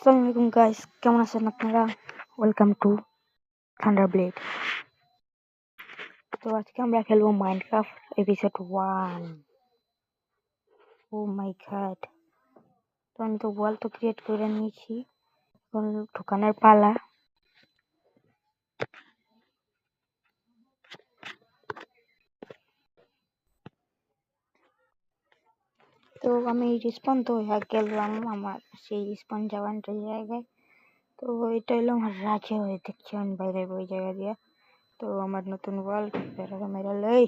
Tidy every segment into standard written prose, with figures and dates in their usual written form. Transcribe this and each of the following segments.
আসসালামু আলাইকুম গাইস, কেমন আছেন আপনারা? Welcome to thunder blade. তো আজকে আমরা খেলবো মাইনক্রাফট এপিসোড 1। ও মাই গড! তো আমি তো ওয়াল তো ক্রিয়েট করে নিয়েছি, এখন ঢোকানোর পালা। তো আমি রিসপন তো হয়ে গেলাম আমার সেই রিসপন যাওয়ার জায়গায়। তো এটা হলো আমার রাজ্য হয়ে দেখছেন বাইরে ওই জায়গা দিয়ে। তো আমার নতুন ওয়াল বেড়া মেরা লই।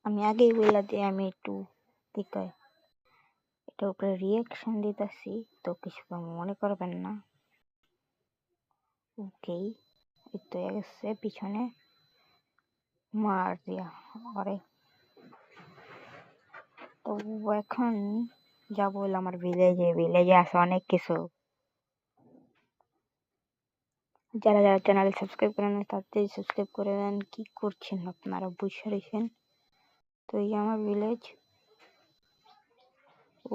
আমি আগেই বলে দিই, আমি একটু কি কয় এটার উপরে রিয়াকশন দিতেছি, তো কিছু মনে করবেন না। ওকেই, এই তো গেছে পিছনে মার দিয়া ওরে। তো এখন যাবো হলো আমার ভিলেজে। ভিলেজে আছে অনেক কিছু। যারা যারা চ্যানেল সাবস্ক্রাইব করেন তাড়াতাড়ি সাবস্ক্রাইব করে দেন। কি করছেন আপনারা বুঝে রয়েছেন? তো এই আমার ভিলেজ।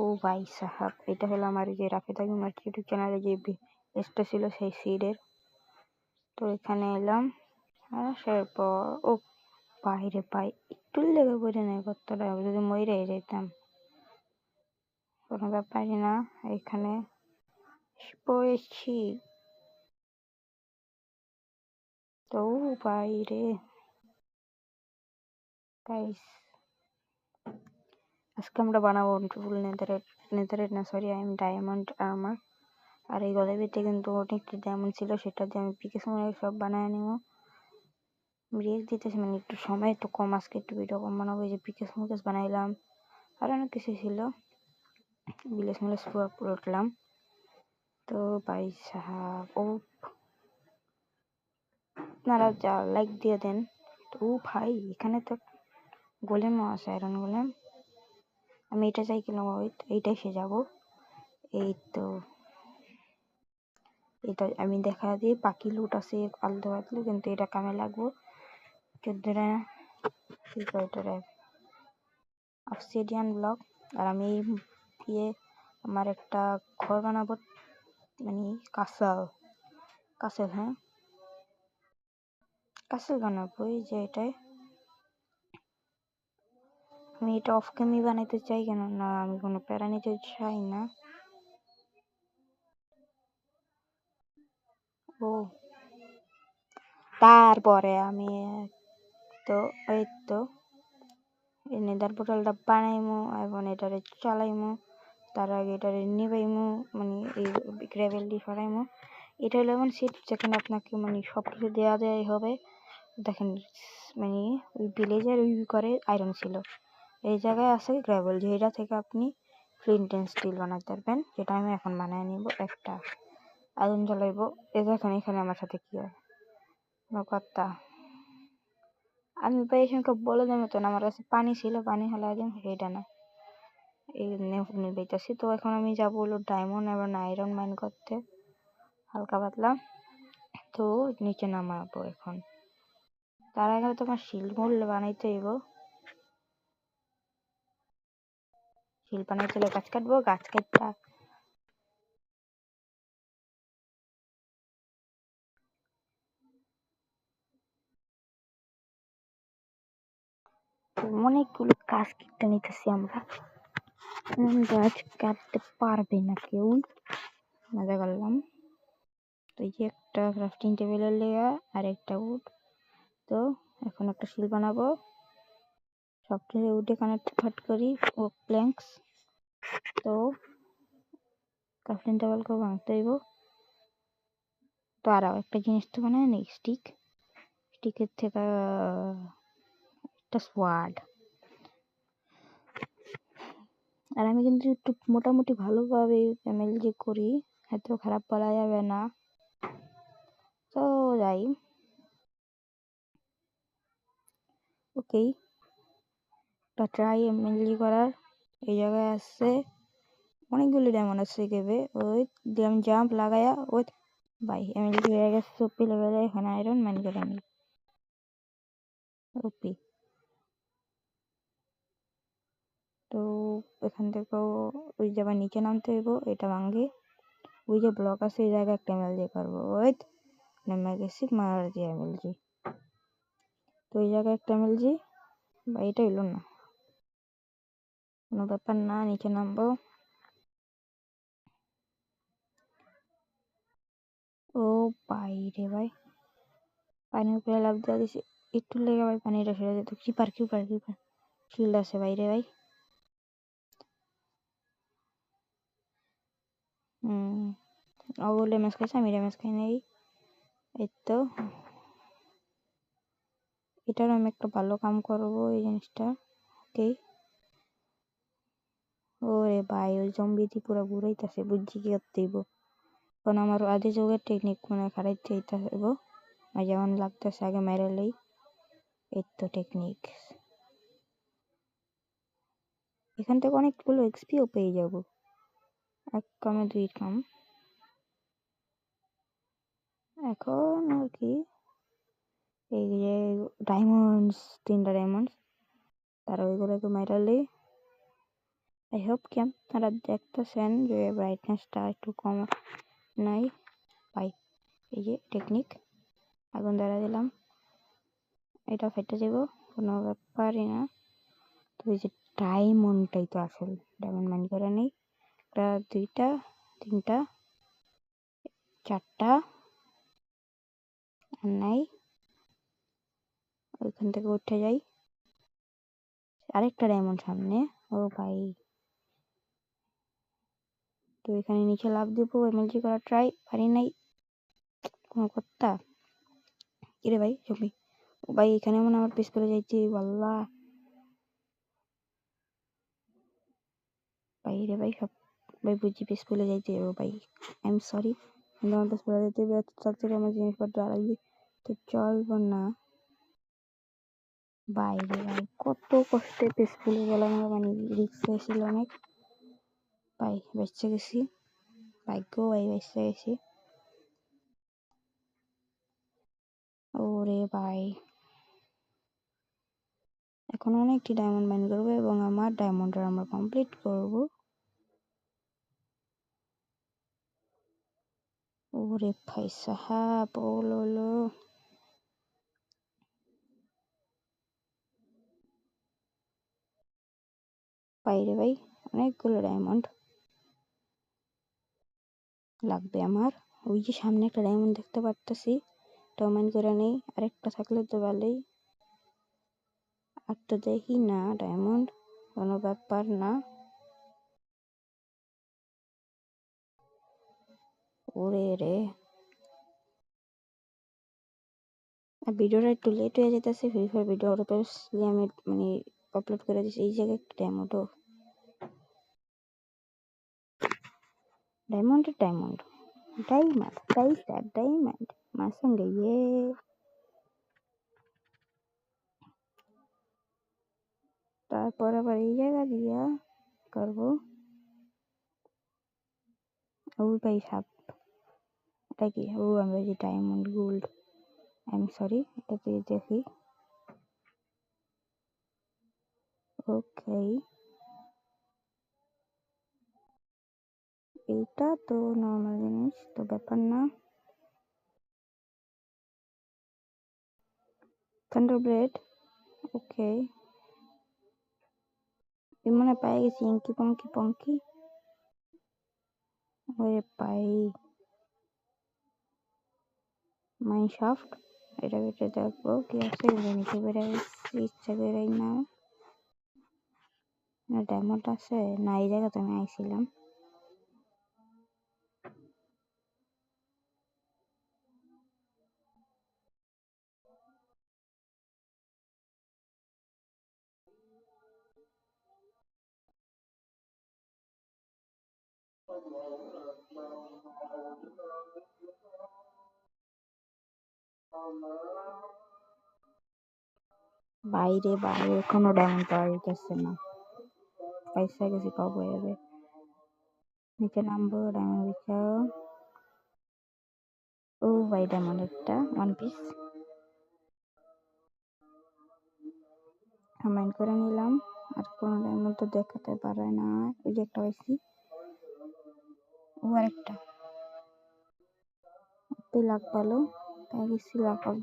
ও ভাই সাহাব, এটা হলো আমার যে রাফেদ আমার ইউটিউব চ্যানেলে যে লিস্টটা ছিল সেই সিডের। তো এখানে এলাম, আসার পর ও বাইরে পাই একটু লেগে পড়ে নেই কতটা, যদি মরে যেতাম কোনো ব্যাপারই না। এখানে পড়েছি তো বাইরে। গাইস, আজকে আমরা বানাবো ফুল নেদারেট না সরি, আমি ডায়মন্ড আর্মার। আর এই গলাবিতে কিন্তু অনেকটি ডায়মন্ড ছিল, সেটা দিয়ে আমি পিকেস মনে সব বানায় নিব। ব্রেক দিতেছি, মানে একটু সময় একটু কম, আজকে একটু ভিডিও কম বানাবো। এই যে পিকেস মুকেস বানাইলাম, আর অনেক কিছু ছিল। বিলেস মিলেস পুরো উঠলাম। তো ভাই সাহাব, ও আপনারা যা লাইক দিয়ে দেন। তো ভাই এখানে তো গোলেমও আছে, আয়রন গোলেম। আমি এটা চাই কিনা, এইটাই সে যাব। এই তো এটা আমি দেখা দিই, পাখি লুট আছে আলতু আলতু, কিন্তু এটা কামে লাগবো। চোদ্দটা অবসিডিয়ান ব্লক। আর আমি দিয়ে আমার একটা ঘর বানাবো, মানে কাসেল হ্যাঁ কাসেল বানাবো। এই যে এটাই আমি এটা অফ ক্যামি বানাইতে চাই, কেন না আমি কোনো প্যারা নিতে চাই না। ও তারপরে আমি তো এই তো এই নেদার পোর্টালটা বানাইমু এবং এটারে চালাইমু। তার আগে এটারে নিবাইমু, মানে এই গ্রাভেল দিয়ে সরাইমু। এটা হলো এমন সিট যেখানে আপনাকে মানে সব কিছু দেওয়া দেওয়াই হবে। দেখেন, মানে ওই ভিলেজের ওই করে আয়রন ছিল, এই জায়গায় আছে গ্রাভেল, যেটা থেকে আপনি ফ্লিন্ট এন্ড স্টিল বানাতে পারবেন, যেটা আমি এখন বানায় নিব। একটা আগুন জ্বালাইবো। এ দেখেন এখানে আমার সাথে কি হয় কথা। আমি ভাই এখানকে বলে দেবো তো না, আমার কাছে পানি ছিল, পানি হলে একদম সেইটা না এই নিবেইতেছি। তো এখন আমি যাবো হলো ডায়মন্ড এবং আয়রন মাইন করতে হালকা পাতলা। তো নিচে নামাবো এখন। তার আগে তোমার শিল মূল বানাইতে হইব। শিল বানাইতে হলে গাছ কাটবো, গাছ কাটটা অনেকগুলো গাছ কেটে নিতেছি আমরা। গাছ কাটতে পারবে না কেউ, মজা করলাম। তো এই যে একটা ক্রাফটিং টেবিলের লেয়া আর একটা উড। তো এখন একটা শিল বানাবো, সবকিছু উডে কানেক্ট ফাট করি ও প্ল্যাঙ্কস। তো ক্রাফটিং টেবিলকে ভাঙতে হইব। তো আর একটা জিনিস তো বানায় নেই, স্টিকের থেকে একটা সোয়ার্ড। আর আমি কিন্তু একটু মোটামুটি ভালোভাবে এমএলজি করি, এত খারাপ বলা যাবে না। তো যাই, ওকেই একটা ট্রাই এমএলজি করার। এই জায়গায় আছে অনেকগুলো ডায়মন্ড আছে কেবে, ওই আমি জাম্প লাগায়া ওই ভাই এমএলজি হয়ে গেছে 40 লেভেলে, এখন আয়রন ম্যান করে নি ওপি। তো এখান থেকেও ওই যে আবার নিচে নামতে হইব, এটা ভাঙ্গে ওই যে ব্লক আছে এই জায়গায় একটা এমএলজি করবো। ওই নেমে গেছি, মার যে এমএলজি, তো এই জায়গায় একটা এমএলজি। বা এটা হইল না, কোনো ব্যাপার না, নিচে নামবো। ও ভাই রে ভাই, পানির উপরে লাফ দেওয়া দিছি, একটু লেগে ভাই পানিটা সরে যেত। কিপার কিপার কিপার শিল্ড আছে বাইরে ভাই। ও ড্যামেজ খাইছে, আমি ড্যামেজ খাই নাই। এই তো এটার আমি একটা ভালো কাম করবো এই জিনিসটা। ওকে, ওরে ভাই ওই জম্বি দিয়ে পুরো ঘুরাইতেছে, বুঝছি কি করতে হইব। এখন আমার আদি যুগের টেকনিক মনে খারাইতে হইতে হইব, আর যেমন লাগতেছে আগে মেরে লই। এই তো টেকনিক, এখান থেকে অনেকগুলো এক্সপিও পেয়ে যাব। এক কামে দুই কাম। এখন আর কি, এই যে ডায়মন্ডস, 3টা ডায়মন্ডস, তারা ওইগুলোকে মেরে লই। আই হোপ কি আপনারা দেখতেছেন যে ব্রাইটনেসটা একটু কম নাই ভাই। এই যে টেকনিক, আগুন ধরা দিলাম, এটা ফেটে যাব, কোনো ব্যাপারই না। তো এই যে ডায়মন্ডটাই তো আসল, ডায়মন্ড মাইন করে নেই। একটা, দুইটা, তিনটা, চারটা আর নাই। ওইখান থেকে উঠে যাই, আরেকটা ডায়মন্ড সামনে। ও ভাই, তো এখানে নিচে লাফ দিব, এমএলজি করা ট্রাই, পারি নাই কোনো কথা। কিরে ভাই জমি, ও ভাই এখানে মনে আমার পিস করে যাইতে, আল্লাহ ভাই রে ভাই, সব ভাই বুঝি পিস ফুলে যাইতে। ও ভাই আই এম সরি, কিন্তু আমার পিস ফুলে যাইতে তার থেকে আমার জিনিসপত্র আড়াই তো চলবো না। ভাই রে ভাই, কত কষ্টে পিস ফুলে গেলাম, মানে রিক্সে ছিল অনেক। ভাই বেঁচে গেছি, ভাগ্য ভাই বেঁচে গেছি। ওরে ভাই, এখন অনেকটি ডায়মন্ড মাইন করবো এবং আমার ডায়মন্ডটা আমরা কমপ্লিট করবো। ওরে ভাই সাহাব, ও লো, বাইরে ভাই অনেকগুলো ডায়মন্ড লাগবে আমার। ওই যে সামনে একটা ডায়মন্ড দেখতে পারতেছি, ডায়মন্ড করে নেই, আরেকটা থাকলে তো ভালোই। আর তো দেখি না ডায়মন্ড, কোনো ব্যাপার না। ওরে রে, ভিডিওটা একটু লেট হয়ে যেতেছে, ফ্রি ফায়ার ভিডিও অটোমেটিক্যালি আমি মানে আপলোড করে দিচ্ছি। এই জায়গায় একটা diamond, diamond diamond diamond diamond মার সঙ্গে ইয়ে। তারপর আবার এই জায়গা দিয়া করবো। ও ভাই সাপ, এটা কি? ও আমরা যে diamond gold, I am sorry, এটা দিয়ে দেখি। ওকে, এইটা তো নর্মাল জিনিস, তো ব্যাপার না। থান্ডার ব্লেড, ওকে, মনে পাই গেছি ইঙ্কি পঙ্কি পঙ্কি। ওরে পাই মাইন শাফট, এটা কেটে দেখবো কি আছে। নিচে বেড়ে ইচ্ছা বেড়াই না, ডায়মন্ড আছে না এই জায়গাতে আমি আইছিলাম। বাইরে বাইরে কোনো ডায়মন্ড পাওয়া যাইতেছে না, পয়সা গেছি পাবো যাবে। নিচে নামবো, ডায়মন্ড বিচার। ও ভাই ডায়মন্ড একটা 1 পিস কমেন্ট করে নিলাম। আর কোনো ডায়মন্ড তো দেখাতে পারে না। ওই যে একটা পাইছি, ও আরেকটা লাখ ভালো পেয়ে গেছি, লাখ অফ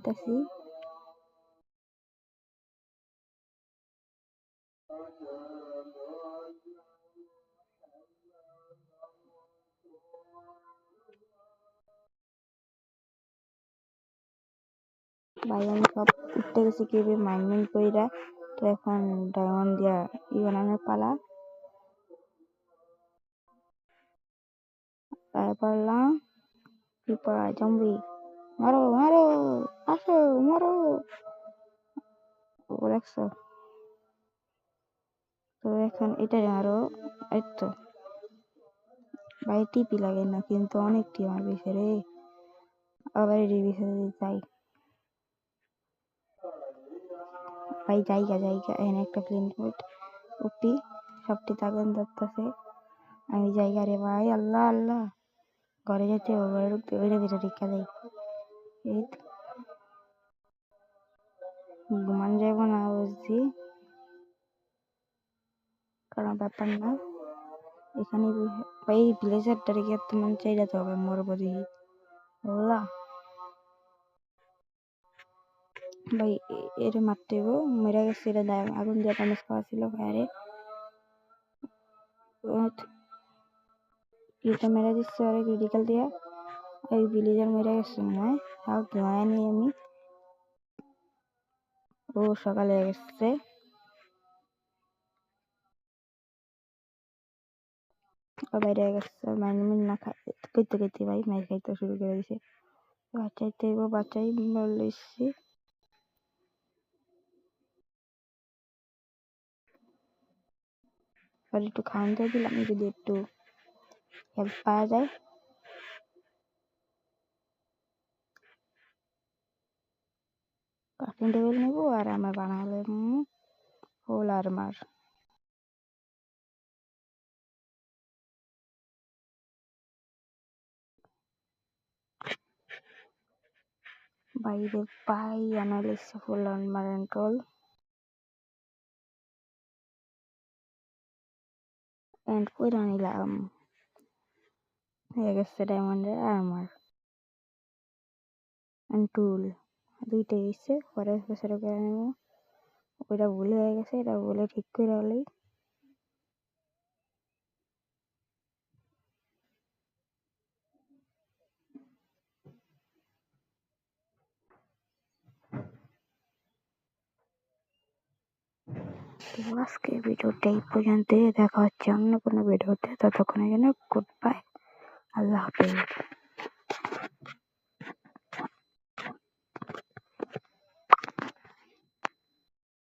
ভাই আমি সব উঠতে গেছি কিভাবে মাইন্ড কইরা। তো এখন ডায়মন্ড দিয়া বানানোর পালা। পারলাম কি পড়া জম্বি, মারো মারো, আসো মারো, দেখছো। তো এখন এটা আরো এই তো ভাই টিপি লাগে না কিন্তু অনেক টি আমার বেশি রে। আবার যাই ভাই, জায়গা এখানে একটা প্লেন উঠি, সবটি তাগুন ধরতেছে। আমি জায়গা রে ভাই, আল্লাহ আল্লাহ, ঘরে যেতে ঘরে ঢুকতে ওইটা যেটা রেখা যাই। এই ঘুমান যাবো না বুঝছি, কারণ ব্যাপার না এখানে ভাই ভিলেজারটা রেখে তোমার চাই যেতে হবে মরবো দেখি। আল্লাহ ভাই এর মারতে হইব, মেরা গেছে, এটা আগুন দিয়ে ড্যামেজ খাওয়া ছিল ফায়ারে। এটা মেরা দিচ্ছে ওরা ক্রিটিক্যাল দিয়া, ওই ভিলেজার মেরা গেছে মনে হয়। তাও ধোঁয়া নিই আমি, ও সকালে গেছে। বাইরে গেছে মাইন না খাইতে খাইতে ভাই মাইর খাইতে শুরু করে দিছে। বাচ্চাইতে বাচ্চাই বলেছি। আর একটু খাওয়ান দিয়ে দিলাম, যদি একটু হেল্প পাওয়া যায়। কাটিং টেবিল নেব আর আমরা বানালে হোল আর্মার। বাইরে পাই অ্যানালিস ফুল আর্মার অ্যান্ড রোল অ্যান্ড কইরা নিলাম হয়ে গেছে ডায়মন্ডের আর্মার অ্যান্ড টুল দুইটাই এসছে। পরে সেটা করে নেব, ওইটা ভুল হয়ে গেছে, এটা বলে ঠিক করে হলেই। আজকে ভিডিওটা এই পর্যন্ত, দেখা হচ্ছে অন্য কোনো ভিডিওতে। ততক্ষণের জন্য গুড বাই, আল্লাহ হাফেজ।